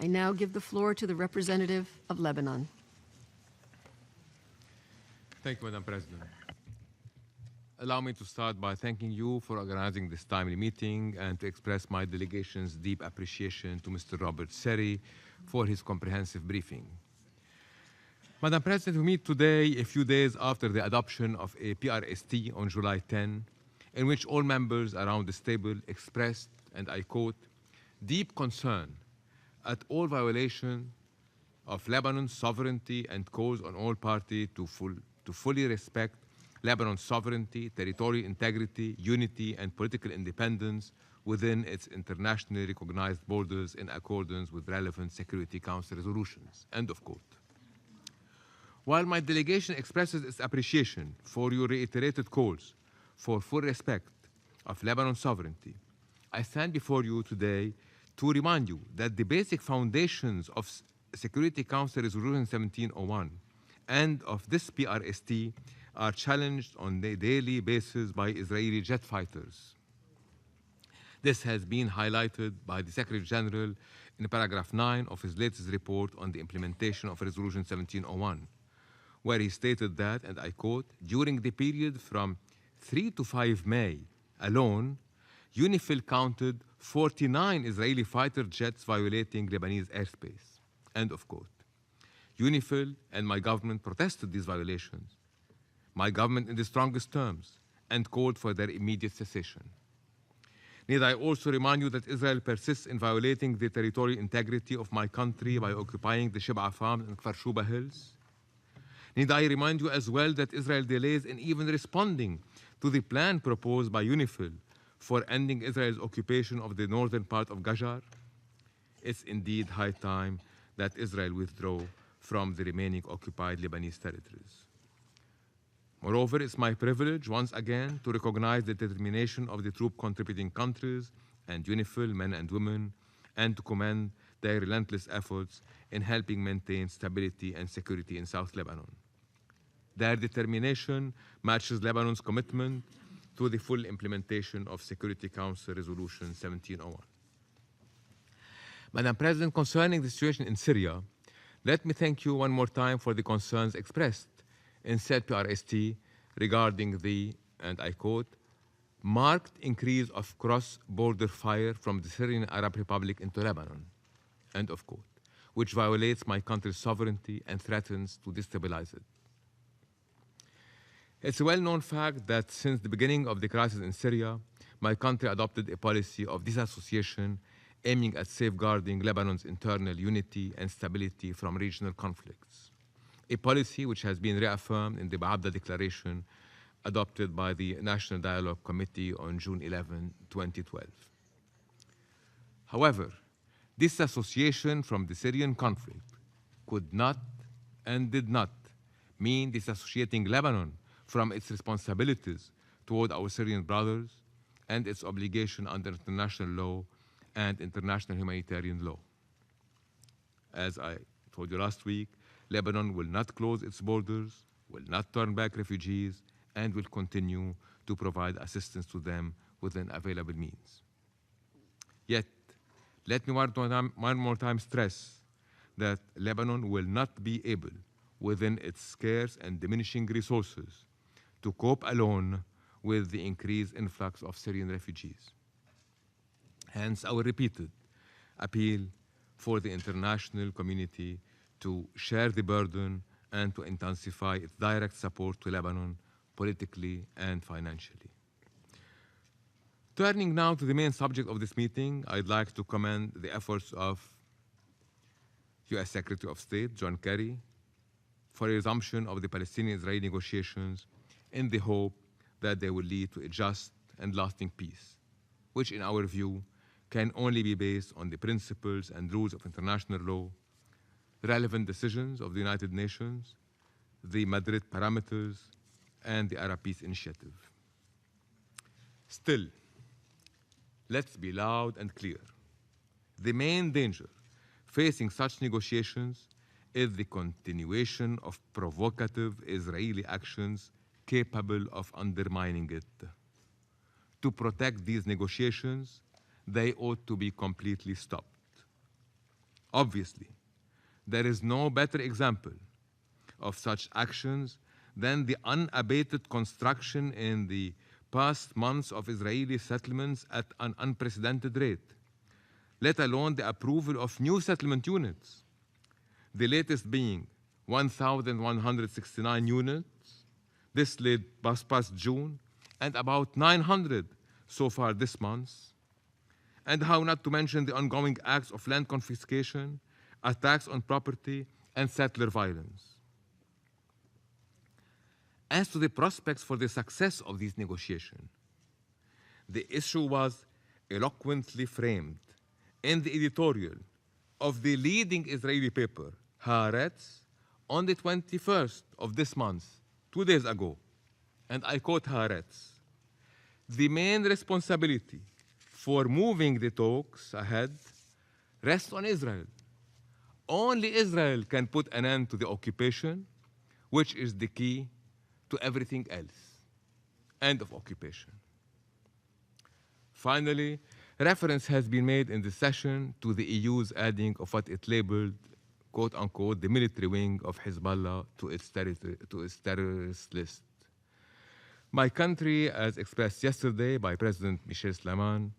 I now give the floor to the representative of Lebanon. Thank you, Madam President. Allow me to start by thanking you for organizing this timely meeting and to express my delegation's deep appreciation to Mr. Robert Seri for his comprehensive briefing. Madam President, we meet today a few days after the adoption of a PRST on July 10, in which all members around this table expressed, and I quote, deep concern at all violation of Lebanon's sovereignty and calls on all parties to fully respect Lebanon's sovereignty, territorial integrity, unity, and political independence within its internationally recognized borders in accordance with relevant Security Council resolutions, end of quote. While my delegation expresses its appreciation for your reiterated calls for full respect of Lebanon's sovereignty, I stand before you today to remind you that the basic foundations of Security Council Resolution 1701 and of this PRST are challenged on a daily basis by Israeli jet fighters. This has been highlighted by the Secretary General in paragraph 9 of his latest report on the implementation of Resolution 1701, where he stated that, and I quote, during the period from 3 to 5 May alone, UNIFIL counted 49 Israeli fighter jets violating Lebanese airspace, end of quote. UNIFIL and my government protested these violations, my government in the strongest terms, and called for their immediate cessation. Need I also remind you that Israel persists in violating the territorial integrity of my country by occupying the Shib'a farms and Kfar Shuba hills? Need I remind you as well that Israel delays in even responding to the plan proposed by UNIFIL for ending Israel's occupation of the northern part of Gajar? It's indeed high time that Israel withdraw from the remaining occupied Lebanese territories. Moreover, it's my privilege once again to recognize the determination of the troop-contributing countries and UNIFIL men and women, and to commend their relentless efforts in helping maintain stability and security in South Lebanon. Their determination matches Lebanon's commitment to the full implementation of Security Council Resolution 1701. Madam President, concerning the situation in Syria, let me thank you one more time for the concerns expressed in said PRST regarding the, and I quote, marked increase of cross-border fire from the Syrian Arab Republic into Lebanon, end of quote, which violates my country's sovereignty and threatens to destabilize it. It's a well-known fact that since the beginning of the crisis in Syria, my country adopted a policy of disassociation aiming at safeguarding Lebanon's internal unity and stability from regional conflicts, a policy which has been reaffirmed in the Ba'abda Declaration adopted by the National Dialogue Committee on June 11, 2012. However, disassociation from the Syrian conflict could not and did not mean disassociating Lebanon from its responsibilities toward our Syrian brothers and its obligation under international law and international humanitarian law. As I told you last week, Lebanon will not close its borders, will not turn back refugees, and will continue to provide assistance to them within available means. Yet, let me one more time stress that Lebanon will not be able, within its scarce and diminishing resources, to cope alone with the increased influx of Syrian refugees. Hence, our repeated appeal for the international community to share the burden and to intensify its direct support to Lebanon politically and financially. Turning now to the main subject of this meeting, I'd like to commend the efforts of U.S. Secretary of State John Kerry for a resumption of the Palestinian-Israeli negotiations in the hope that they will lead to a just and lasting peace, which in our view can only be based on the principles and rules of international law, relevant decisions of the United Nations, the Madrid parameters, and the Arab Peace Initiative. Still, let's be loud and clear. The main danger facing such negotiations is the continuation of provocative Israeli actions capable of undermining it. To protect these negotiations, they ought to be completely stopped. Obviously, there is no better example of such actions than the unabated construction in the past months of Israeli settlements at an unprecedented rate, let alone the approval of new settlement units, the latest being 1,169 units, this late past June, and about 900 so far this month, and how not to mention the ongoing acts of land confiscation, attacks on property, and settler violence. As to the prospects for the success of these negotiations, the issue was eloquently framed in the editorial of the leading Israeli paper, Haaretz, on the 21st of this month, 2 days ago. And I quote Haaretz: "The main responsibility for moving the talks ahead rests on Israel. Only Israel can put an end to the occupation, which is the key to everything else." End of occupation. Finally, reference has been made in the session to the EU's adding of what it labeled, quote unquote, the military wing of Hezbollah to its terrorist list. My country, as expressed yesterday by President Michel Slaman,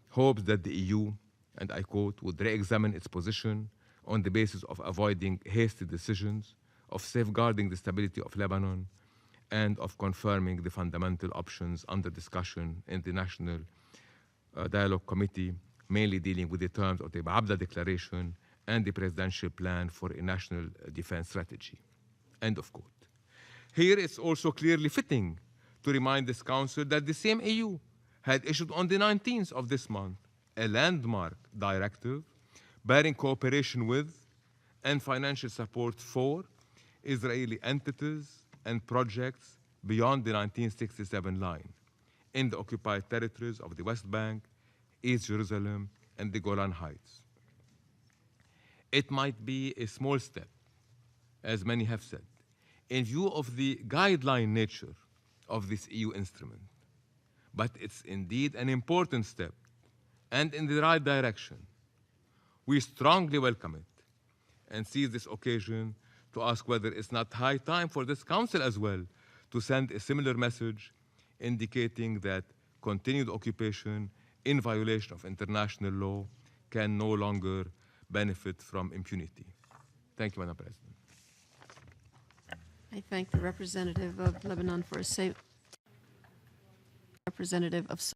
hopes that the EU, and I quote, would re-examine its position on the basis of avoiding hasty decisions, of safeguarding the stability of Lebanon, and of confirming the fundamental options under discussion in the National Dialogue Committee, mainly dealing with the terms of the Abda Declaration and the Presidential Plan for a National Defense Strategy. End of quote. Here it's also clearly fitting to remind this Council that the same EU had issued on the 19th of this month a landmark directive bearing cooperation with and financial support for Israeli entities and projects beyond the 1967 line in the occupied territories of the West Bank, East Jerusalem, and the Golan Heights. It might be a small step, as many have said, in view of the guideline nature of this EU instrument, but it's indeed an important step and in the right direction. We strongly welcome it and seize this occasion to ask whether it's not high time for this Council as well to send a similar message indicating that continued occupation in violation of international law can no longer benefit from impunity. Thank you, Madam President. I thank the representative of Lebanon for a representative of